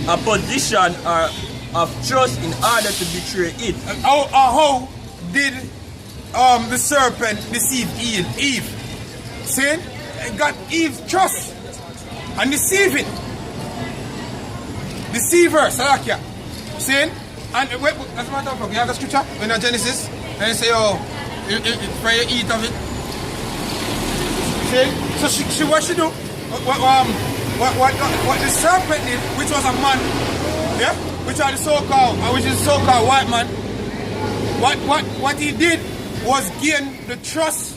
a position or of trust in order to betray it. How did the serpent deceive Eve? See? Got Eve's trust and deceive it. Deceive her, Salakia. See? And wait, as a matter of fact, you have the scripture in Genesis, and you say, oh, pray you eat of it. See? So she what she do? What the serpent did, which was a man, yeah, which is the so-called white man. What he did was gain the trust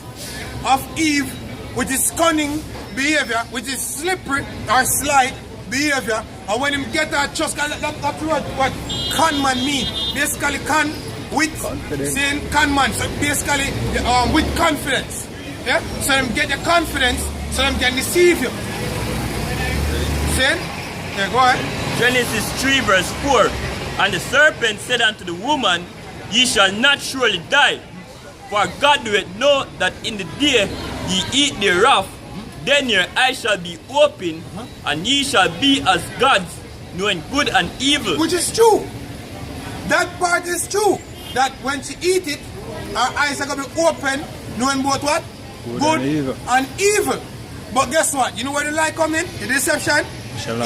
of Eve with his cunning behavior, with his slippery or slight behavior. And when him get that trust, that's what con man mean. Basically con with confidence. Saying con man. So basically with confidence. Yeah? So them get the confidence so them can deceive you. Saying? Yeah, go ahead. Genesis 3 verse 4. And the serpent said unto the woman, Ye shall not surely die, for God doeth know that in the day ye eat thereof, then your eyes shall be open, and ye shall be as gods, knowing good and evil. Which is true. That part is true. That when she eat it, her eyes are going to be open, knowing both what? Good and evil. But guess what? You know where the lie come in? The deception?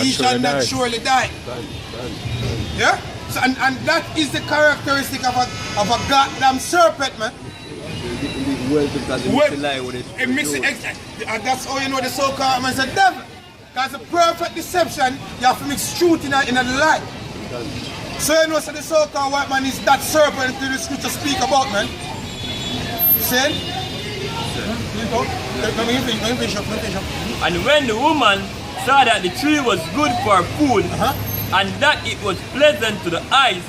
He shall not surely die. Yeah? So, and that is the characteristic of a goddamn serpent, man. That's how you know the so-called man is a devil. Because the perfect deception, you have to mix truth in a lie. So you know so the so-called white man is that serpent that the scripture speak about, man. See? And when the woman saw that the tree was good for food, and that it was pleasant to the eyes,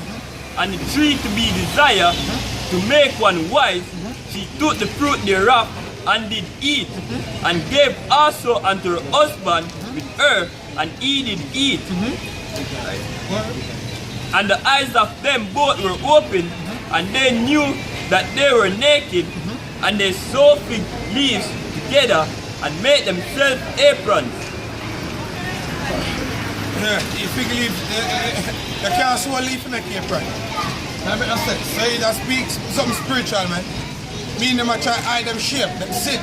and the tree to be desired, to make one wise, she took the fruit thereof, and did eat, and gave also unto her husband with her, and he did eat. And the eyes of them both were open, and they knew that they were naked, and they sewed fig leaves together, and made themselves aprons. Yeah, the fig leaf, they can't sew a leaf in a apron. That make no sense. So that speaks something spiritual, man. Meaning them try to hide them shape, them sit.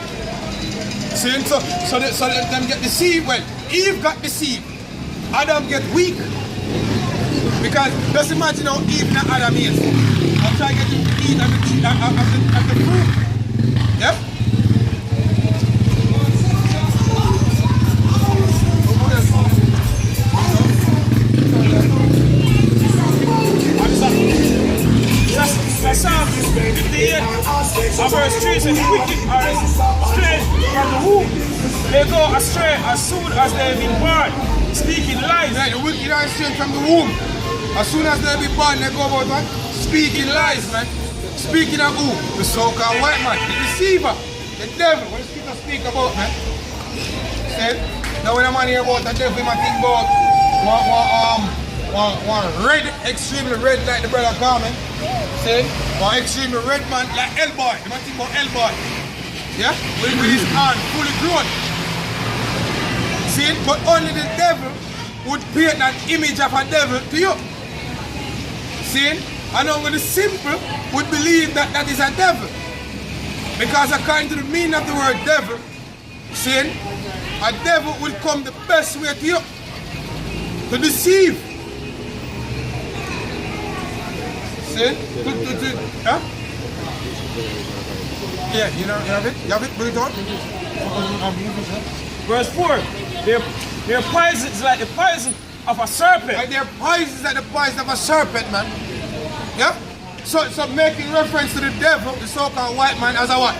See? So them get deceived. Well, Eve got deceived. Adam get weak. Because just imagine how Eve and Adam is. I'm trying to get him to eat of the fruit. Yep. Psalm 58, verse 3 says, the wicked are strayed from the womb. They go astray as soon as they have been born, speaking lies. Right, the wicked are strayed from the womb. As soon as they be born, they go about what? Speaking lies, man. Speaking of who? The so-called white man, the deceiver, the devil. What does people speak about, man? See? Now when a man hear about the devil, he might think about one red, extremely red like the brother Carmen. See? One extremely red man like L-boy. You might think about L-boy. Yeah? With his hand fully grown. See? But only the devil would paint that image of a devil to you. See? And only the simple would believe that that is a devil. Because according to the meaning of the word devil, see? A devil will come the best way to you. To deceive. See? Huh? Yeah, you have it? You have it? Bring it on. Verse 4, their poison is like the poison of a serpent. Like their poison is like the poison of a serpent, man. Yeah? So making reference to the devil, the so-called white man, as a what?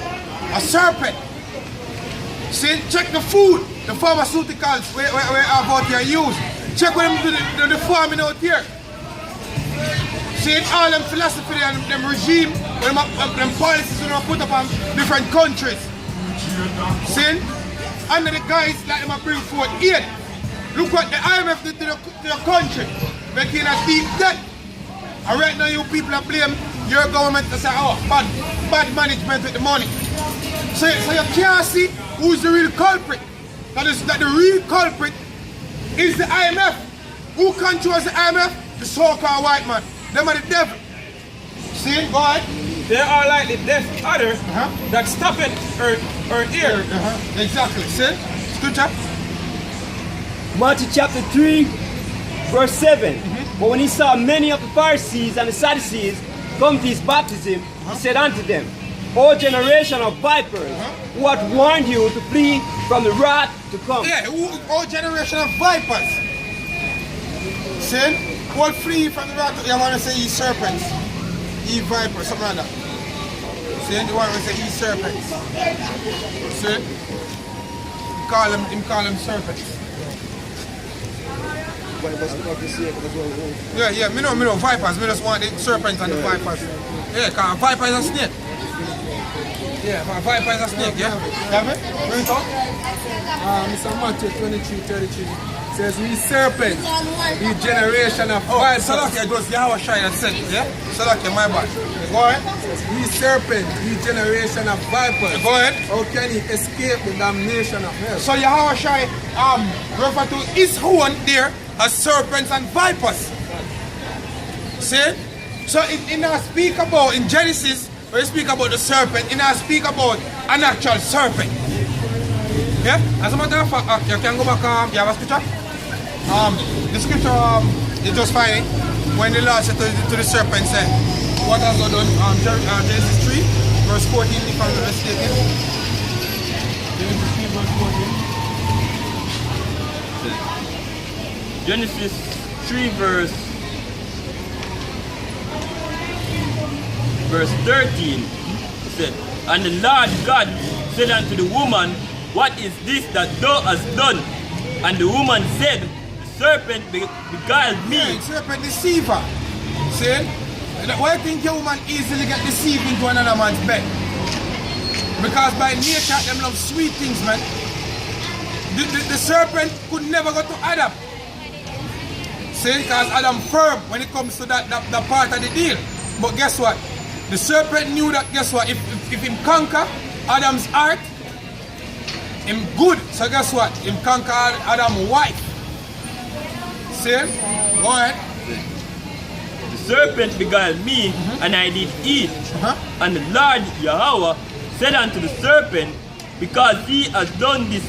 A serpent. See, check the food, the pharmaceuticals where out here used. Check what them do the farming out here. See, all them philosophy and them regime, them policies that put up on different countries. See? Under the guys like them bring forth aid. Look what the IMF did to the country, making a deep debt. And right now you people are blame your government to say, oh, bad management with the money. So you can't see who's the real culprit. That the real culprit is the IMF. Who controls the IMF? The so-called white man. Them are the devil. See? Go ahead. They are like the deaf adder that stopping her ear. Exactly. See? Scripture. Matthew chapter 3, verse 7. But when he saw many of the Pharisees and the Sadducees come to his baptism, he said unto them, O generation of vipers, who hath warned you to flee from the wrath to come? Yeah, all generation of vipers. See? What flee from the wrath? You want to say ye serpents, ye vipers, something like that. See? You want to say ye serpents. See? Him call them serpents. Yeah, me know vipers. Me just want the serpents and the vipers. Yeah, because viper is a snake. Yeah, viper is a snake, yeah? Have it? Bring it up. Mr. Matthew 23:33 says, we serpents, the generation of vipers. Salakia, it was Yahweh Shai that said it, yeah? Salakia, my bad. Go ahead. We serpents, the generation of vipers. Go ahead. How can he escape the damnation of hell? So Yahweh Shai refer to his own there as serpents and vipers. See? So in our speak about, in Genesis, when you speak about the serpent, in our speak about an actual serpent. Yeah? As a matter of fact, you can go back, you have a scripture? The scripture is just fine. When the Lord said to the serpent, said, what has God done? Genesis 3, verse 14, if I'm not mistaken. Genesis 3, verse 14. Genesis 3 verse 13 said, and the Lord God said unto the woman, what is this that thou hast done? And the woman said, the serpent beguiled me. Yeah, serpent deceiver. See? Why think a woman easily get deceived into another man's bed? Because by nature them love sweet things, man. The serpent could never go to Adam. See, because Adam firm when it comes to that part of the deal. But guess what? The serpent knew that, guess what? If him conquer Adam's heart, him good. So guess what? Him conquer Adam's wife. See? Go ahead. The serpent beguiled me, and I did eat. And the Lord Yahweh said unto the serpent, because he has done this,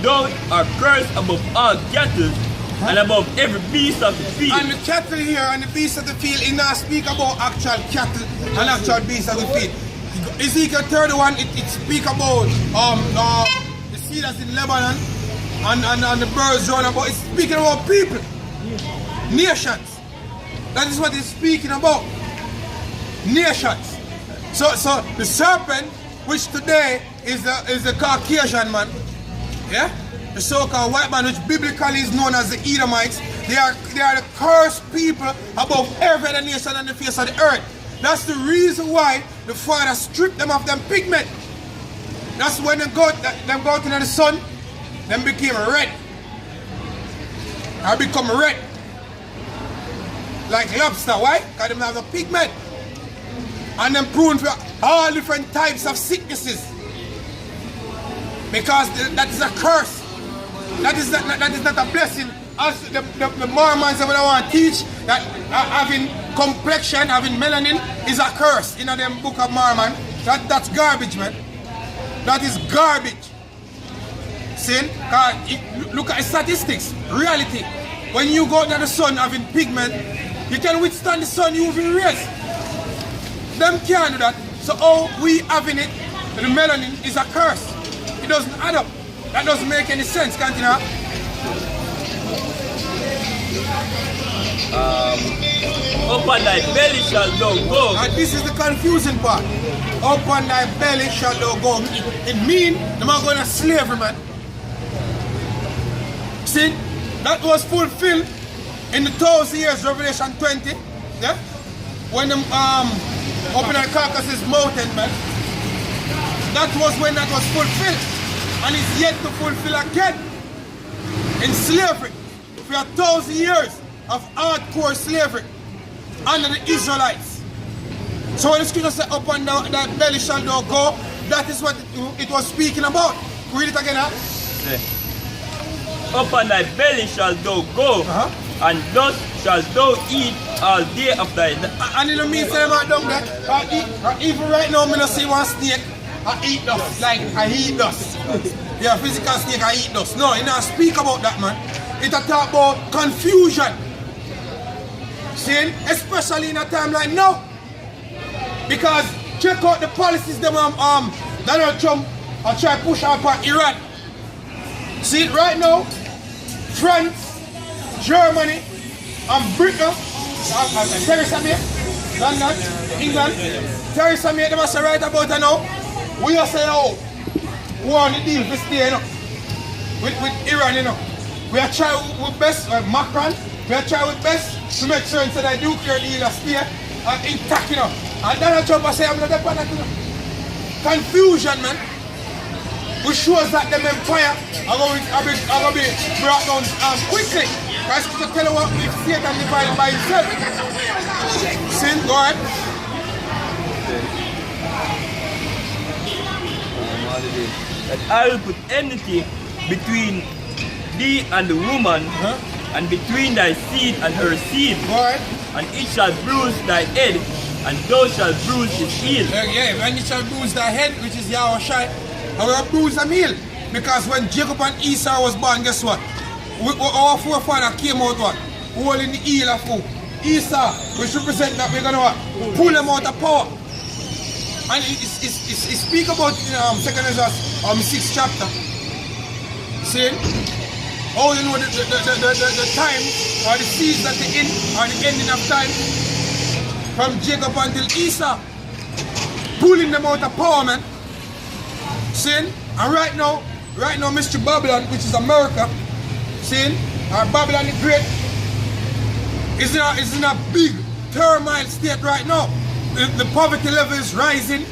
thou art cursed above all cattle, and above every beast of the field. And the cattle here and the beast of the field, he not speak about actual cattle and actual beasts of the field. Ezekiel 31, it speak about the cedars in Lebanon and the birds round about. It's speaking about people, nations. That is what it's speaking about. Nations. So the serpent, which today is the Caucasian man, yeah? The so-called white man, which biblically is known as the Edomites, they are the cursed people above every other nation on the face of the earth. That's the reason why the Father stripped them of them pigment. That's when them go out into the sun, them became red. Or become red. Like lobster, why? Because them have the pigment. And them prone for all different types of sicknesses. Because that is a curse. That is not a blessing. As the Mormons that want to teach that having complexion, having melanin is a curse in them Book of Mormon. That's garbage, man. That is garbage. See? Look at the statistics. Reality. When you go to the sun having pigment, you can withstand the sun UV rays. Them can't do that. So how we having it, the melanin is a curse. It doesn't add up. That doesn't make any sense, can't you know? Up on thy belly shall thou go. And this is the confusing part. Up on thy belly shall thou go. It means they're not going to slavery, man. See, that was fulfilled in the 1,000 years, Revelation 20. Yeah? When them open the Caucasus mountain, man. That was when that was fulfilled. And it's yet to fulfill again. In slavery. For 1,000 years of hardcore slavery under the Israelites. So when the scripture says upon that belly shall thou go, that is what it was speaking about. Read it again, huh? Upon thy belly shall thou go, and thus shalt thou eat all day of thy life. And you know me say about down there, even right now, I don't see one snake, I eat dust. Like, I eat dust. Yeah, physical snake, I eat dust. No, you don't speak about that, man. It a talk about confusion. See, especially in a time like now. Because check out the policies them Donald Trump are trying to push out on Iran. See it right now, France, Germany, and Britain, Theresa May, London, England, Theresa May, they must say right about it now. We are saying, oh, we want the deal to stay, you know, with Iran, you know. We are trying with best, Macron, we are trying with best to make sure that the nuclear deal stay intact, you know. And Donald Trump say, I'm not a part of that. Confusion, man. Which shows that the empire are going to be brought down quickly. Because to tell you what, if Satan divided by himself. Sin, go ahead. That I will put enmity between thee and the woman, and between thy seed and her seed. Go ahead. And it shall bruise thy head, and thou shalt bruise his heel. Yeah, when it shall bruise thy head, which is Yahushua, I will bruise the heel. Because when Jacob and Esau was born, guess what? Our forefather came out what? Holding the heel of who? Esau, which represents that we're going to what? Pull them out of power. And it speak about 2 Ezra 6th chapter. See? Oh, you know the time or the season at the end or the ending of time from Jacob until Esau, pulling them out of power, man. See? And right now, Mr. Babylon, which is America, see? Or Babylon the Great, is in a big turmoil state right now. The poverty level is rising.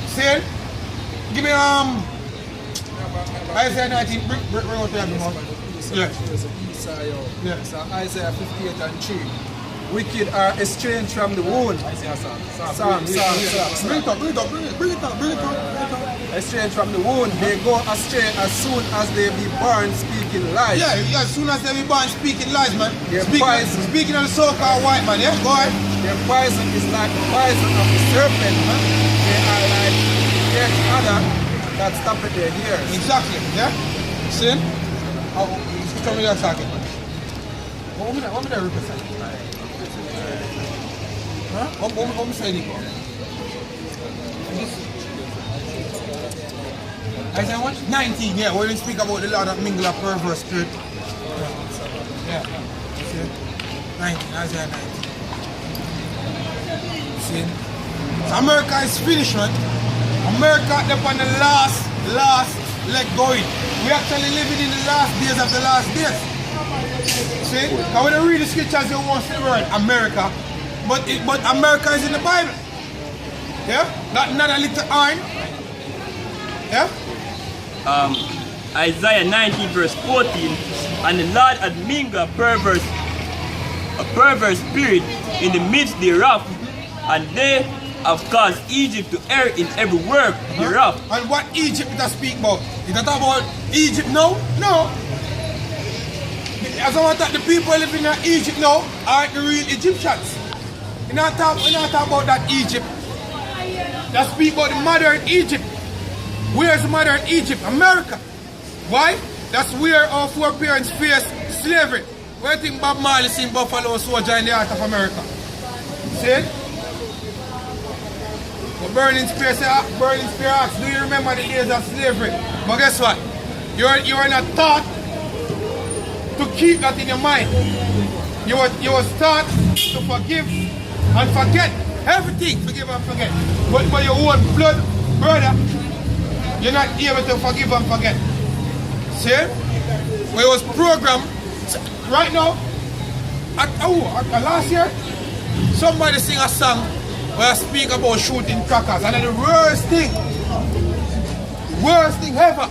See? Give me Isaiah 19. Bring out there, yeah. Yeah. So Isaiah 58 and 3. Wicked are estranged from the womb. Bring it up. Estranged from the womb, they go astray as soon as they be born speaking lies. Yeah, as soon as they be born speaking lies, man. Speaking of the so-called white man, yeah? Go ahead. Their poison is like the poison of the serpent, man. They are like each other that stop at their ears. Exactly, yeah? See? Tell me that talking. What am I representing? Huh? What am I saying? Isaiah what? 19, yeah, when we speak about the Lord that mingle a perverse spirit. Yeah. See? 19, Isaiah 19. See? So America is finished, man. America is on the last leg going. We actually living in the last days of the last days. See? And when you read the scriptures, you won't see the word America. But America is in the Bible. Yeah? Not a little iron. Yeah? Isaiah 19 verse 14, and the Lord had mingled a perverse spirit in the midst thereof, and they have caused Egypt to err in every work thereof. And what Egypt does speak about? Is that about Egypt now? No. As I want that the people living in Egypt now are the real Egyptians. We're not talking about that Egypt. That speak about the modern Egypt. Where's the modern Egypt? America. Why? That's where our foreparents faced slavery. Where do you think Bob Marley sing Buffalo Soldier in the heart of America? See? The Burning Spear asks, do you remember the days of slavery? But guess what? You are not taught to keep that in your mind. You were taught to forgive and forget. Everything, forgive and forget. But by your own blood, brother, you're not able to forgive and forget. See? When it was programmed, right now, last year, somebody sing a song where I speak about shooting crackers, and then the worst thing ever.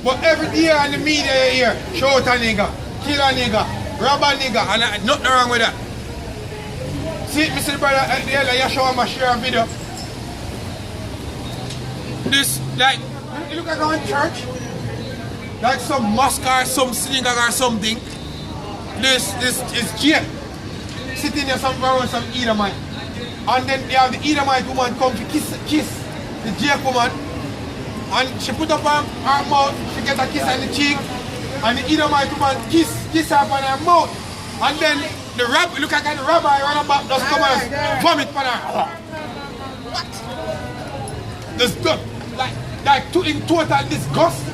But every day in the media you hear, shoot a nigga, kill a nigga, rob a nigga, and nothing wrong with that. See, Mr. Brother, at the end, you show him a share a video. This, like, you look at going to church, like some mosque or some synagogue or something, this is Jake sitting there somewhere around some Edomite. And then they have the Edomite woman come to kiss the Jake woman. And she put up her mouth, she get a kiss on the cheek. And the Edomite woman kiss her on her mouth. And then the rabbi, look like the rabbi run back, just come and vomit on her. What? Just like in total disgust.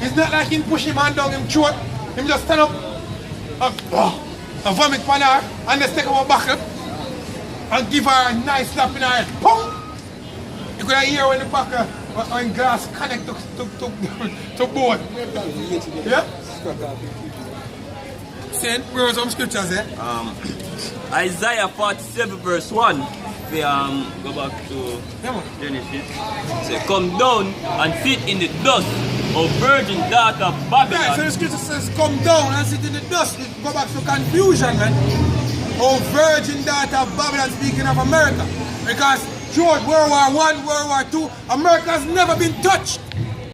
It's not like him push him hand down him throat. Him just stand up and vomit on her and just take her back and give her a nice slap in her head. Boom! You could hear when the back when glass connect to board. Yeah? Saying, where are some scriptures there? Isaiah 47 verse 1. We go back to Genesis. Say, come down and sit in the dust, O virgin daughter of Babylon. Right, so the scripture says, come down and sit in the dust. It go back to confusion, man. O virgin daughter of Babylon, speaking of America. Because throughout World War I, World War II, America has never been touched.